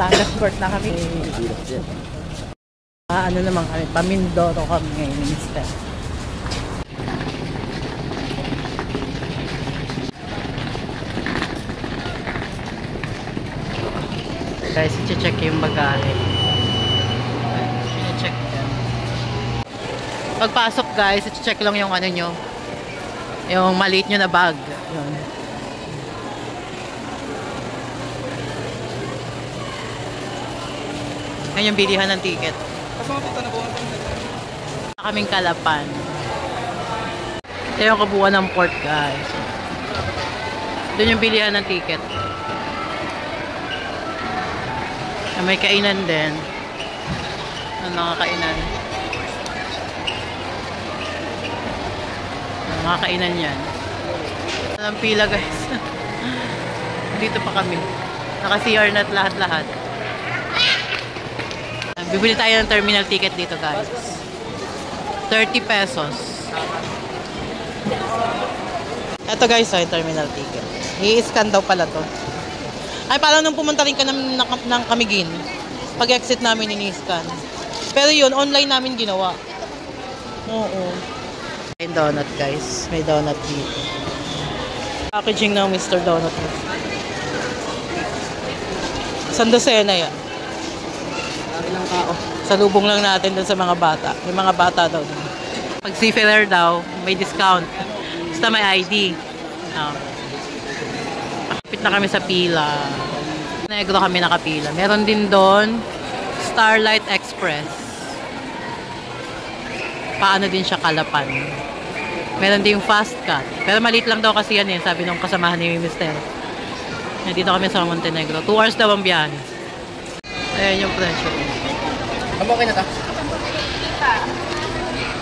Nag-sport na kami. Ano naman kami, pamindoro kami ngayon, mister. Guys, i-check yung bagahe. I-check yan. Pagpasok guys, i-check lang yung ano nyo. Yung maliit nyo na bag. Yun. Yan yung bilihan ng ticket. Kaming Calapan. Ito yung kabuuan ng port guys. Doon yung bilihan ng ticket. May kainan din. Ang mga kainan. Ang mga kainan yan. Walang pila guys. Dito pa kami. Naka-CR na lahat-lahat. Bibili tayo ng terminal ticket dito guys. 30 pesos. Ito guys, yung terminal ticket. I-scan daw pala to. Ay, parang nung pumunta rin ka ng Camiguin. Pag-exit namin, ini-scan. Pero yun, online namin ginawa. Oo. May donut guys. May donut dito. Packaging ng Mr. Donut. Sandosena yan. Ilang tao. Salubong lang natin dun sa mga bata. May mga bata daw. Pag seafarer daw, may discount. Basta may ID. Kapit na kami sa pila. Negro kami nakapila. Meron din doon Starlight Express. Paano din siya Calapan. Meron din yung Fast Cut. Pero maliit lang daw kasi yan eh. Sabi nung kasamahan ni Mr. Dito kami sa Montenegro. 2 hours daw ang biyahe. Ayan yung presyo. Ma'am, okay na ta?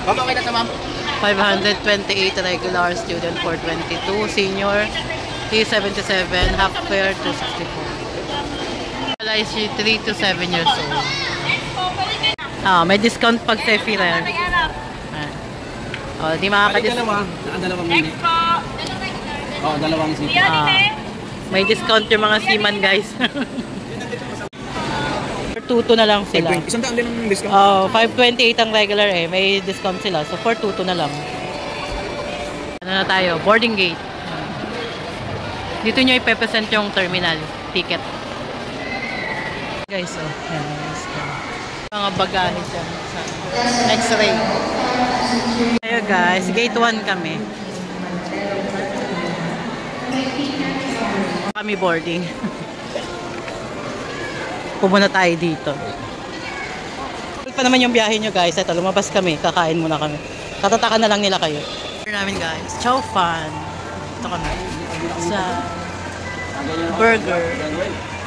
Ma'am, okay na ta, ma'am? 528 regular, student 422, senior 377, half fare 264. Is 3 to 7 years old. May discount pag seafarer. Di makaka-discount. Dalawang mini. Dalawang seat. May discount yung mga seaman guys. 422 na lang sila. 520. Isang daan din ang discount. 528 ang regular eh. May discount sila. So 422 na lang. Ano na tayo? Boarding gate. Dito nyo ipepresent yung terminal ticket. Guys, yan. Mga bagahe dyan sa X-ray. Ayo guys, gate 1 kami. Kami boarding. Pumunta tayo dito. Pa naman yung biyahe nyo guys. Ito, lumabas kami. Kakain muna kami. Tatatakan na lang nila kayo. Order namin guys. Chow fan. Ito kami. Sa burger.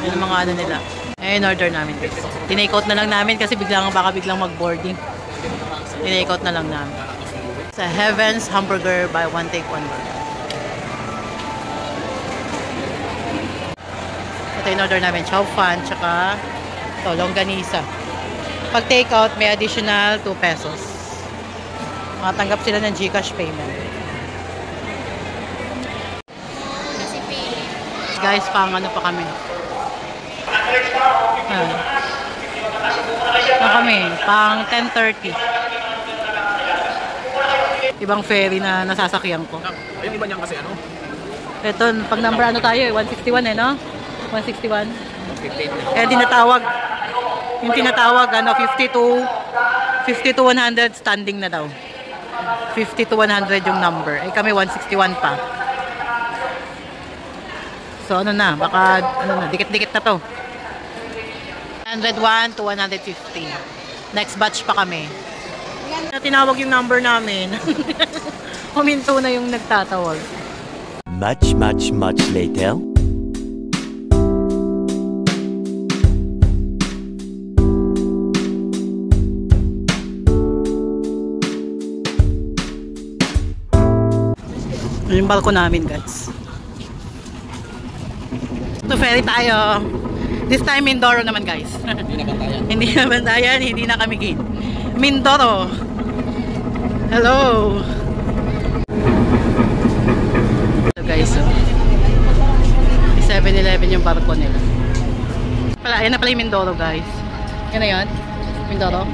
Yan ang mga ano nila. Ayun, order namin guys. Tinake out na lang namin kasi baka biglang mag-boarding. Tinake out na lang namin. Sa Heaven's Hamburger by one take one burger. Ito yung order namin, chow fan, tsaka ito, longganisa. Pag take out, may additional 2 pesos. Makatanggap sila ng GCash payment. Guys, pang ano pa kami? Kami, pang 10:30. Ibang ferry na nasasakyan ko. Yung iba niyan kasi ano? Ito, pag number ano tayo eh, 161 eh, no? 161. Kaya tinatawag, yung tinatawag, ano, 50 to 100 standing na daw. 50 to 100 yung number. Eh kami 161 pa. So ano na, baka, ano na, dikit-dikit na to. 101 to 150. Next batch pa kami. Tinawag yung number namin. Huminto na yung nagtatawag. Much later. Yung barko namin guys. So ferry tayo. This time Mindoro naman guys. Hindi na Bantayan, hindi na Camiguin. Mindoro. Hello. So guys, 7-Eleven yung barko nila. Ayan na pala yung Mindoro, guys. Yan na yun? Mindoro?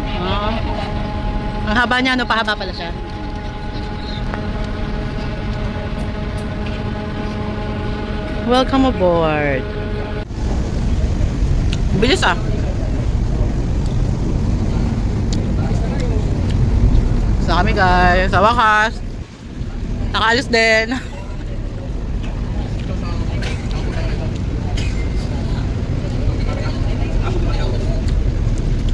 Ang haba niya, ano, pahaba pala siya. Welcome aboard. Bilis ah. Sa kami guys, sa wakas. Nakaalis din.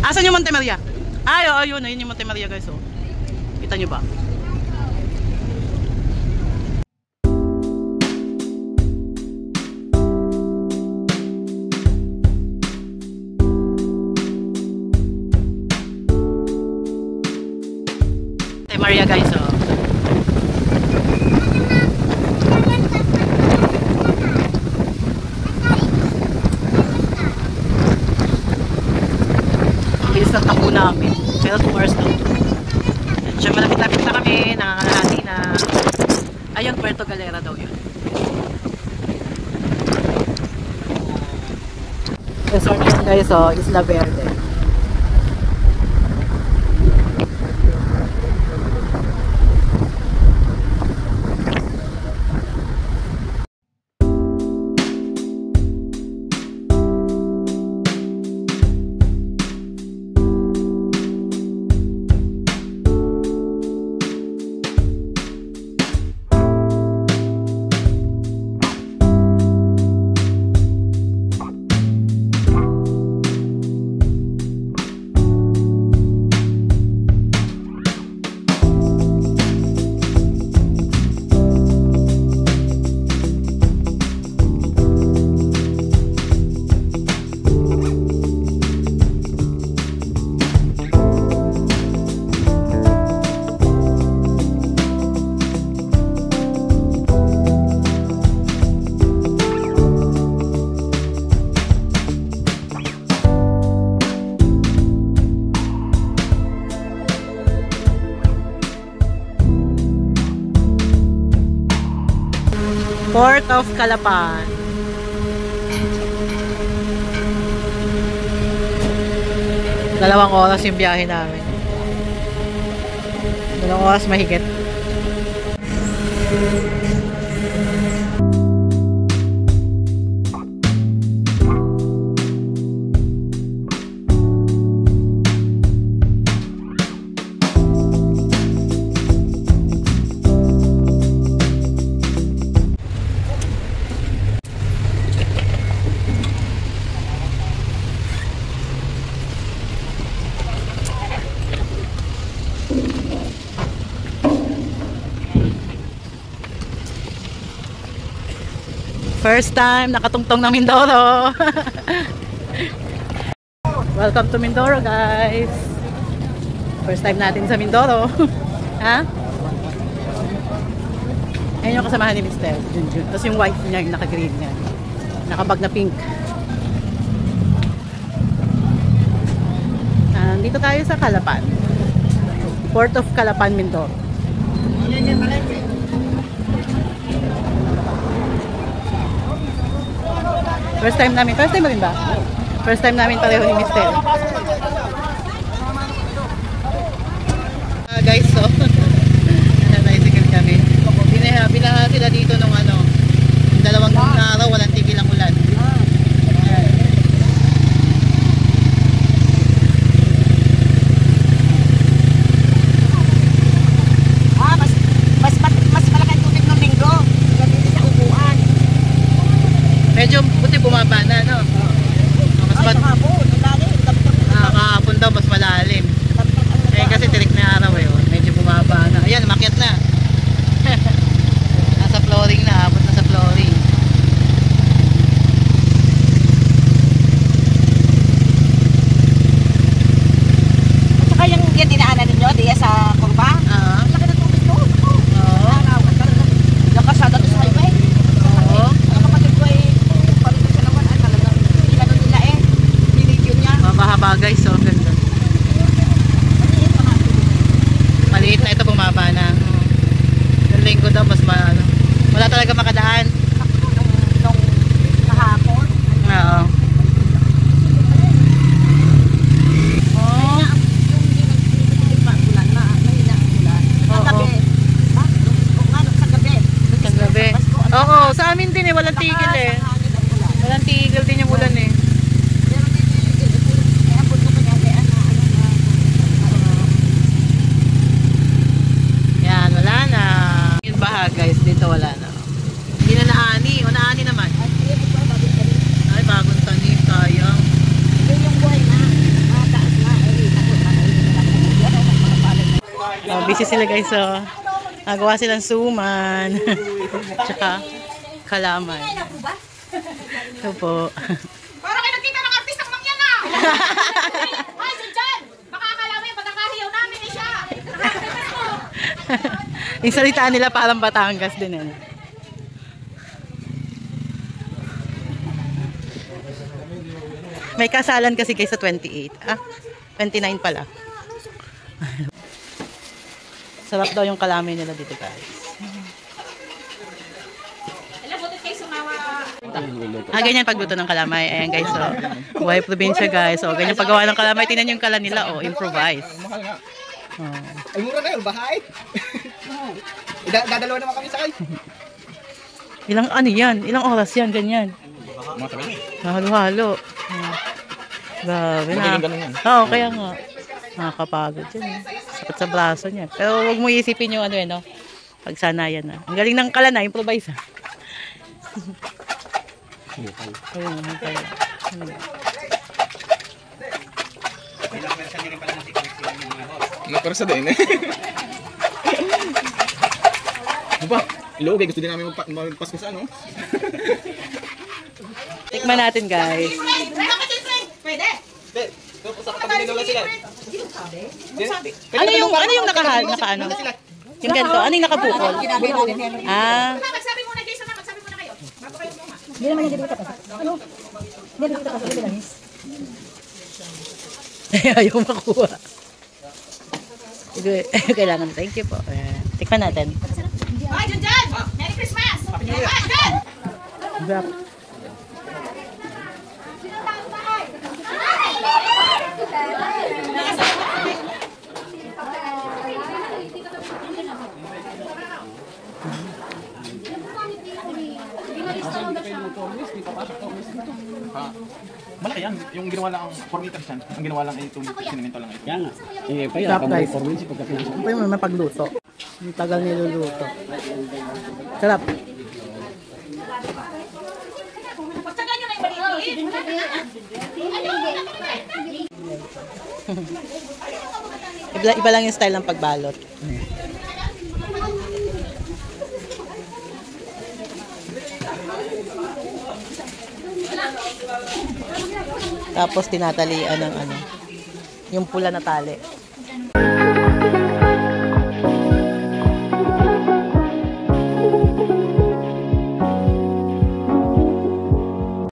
Asan yung Monte Maria? Ay, oo, yun. Ayun yung Monte Maria guys. Oh. Kita nyo ba? Monte Maria guys. Oh. Bilis na tapo namin. Pero 2 hours lang. Siya malapit-lapit na kami. Nakakalahati na. Ayun, Puerto Galera daw yun. Resort yun guys, oh, Isla Verde. Port of Calapan. Dalawang oras yung biyahe namin. 2 oras mahigit. First time nakatungtong ng Mindoro. Welcome to Mindoro guys. First time natin sa Mindoro. Ha? Ayun yung kasamahan ni Mr. Junjun. Tapos yung white niya, yung naka-green niya. Nakabag na pink. Dito tayo sa Calapan. Port of Calapan, Mindoro. First time namin. First time ba rin ba? First time namin pareho ni Mr. Guys, so na-bicycle kami. Binaha sila dito nung ano, 2 araw, walang tigil ang ulan. Mas malaki ang tubig ng linggo. Dito sa upuan. Medyo buti bumaba na, no? Mas kahapon daw, mas malalim. Eh, kasi tirik na araw eh. Medyo bumaba na. Ayan, makyat na. Nasa flooring na, abot na sa flooring. eh, walang tigil eh. Walang tigil din yung ulan eh. Yan, wala na. Yung baha guys, dito wala na. Hindi na naani. O naani naman. Ay, bagong tanim, sayang. Oh, busy sila guys, so nagawa silang suman. Tsaka kalamay. Ito po. Parang kayo nagkita ng artistang mangyan na! Ay, dyan! Baka akala mo yung pagkakahiyaw namin eh siya! Yung salitaan nila parang Batangas din eh. May kasalan kasi kayo sa 28. Ah, 29 pala. Sarap daw yung kalamay nila dito guys. Alam, butit kayo sumawa. Ganyan pagluto ng kalamay. Ayan guys, so buhay probinsya guys. So ganyan paggawa ng kalamay. Tingnan yung kala nila, oh, improvise. Mahal nga. Oh. Ay, mura na yun, bahay. Dadalawa naman kami sakay. Ilang ano yan? Ilang oras yan? Ganyan. Mga tabi. Halo-halo. Grabe na. Magiging ganun yan. Oo, kaya nga. Nakakapagod yun. Sakit sa braso niya. Pero huwag mo isipin yung ano eh, no? Pagsanayan na. Ang galing ng kala na, improvise ha. Ayun, hukay. Naparasa din eh. Ano ba? Ilogay, gusto din namin magpasko sa ano. Tikman natin guys. Pwede! Ano yung naka-ano? Yung ganito, ano yung nakabukol? Ah. Magsabi muna, Jason, magsabi muna kayo. Bago kayo muna. Hindi naman niya dito kasi. Ano? Hindi naman dito kasi. Hindi lang. Ayaw makuha. Kailangan. Thank you po. Tikman natin. Ay, dyan! Merry Christmas! Ay, dyan! Grab. Malaki yan. Yung ginawa lang ang formitas yan. Ang ginawa lang ay itong sinimento lang ito. Yan nga. Eh, kaya Stop, kung guys. may performance pagka pinasok. Ano pa yung may pagluto? Ang tagal niluluto. Sarap. Pagtsaga nyo na yung maliit. Iba lang yung style ng pagbalot. Tapos tinatalian ng ano, yung pula na tali.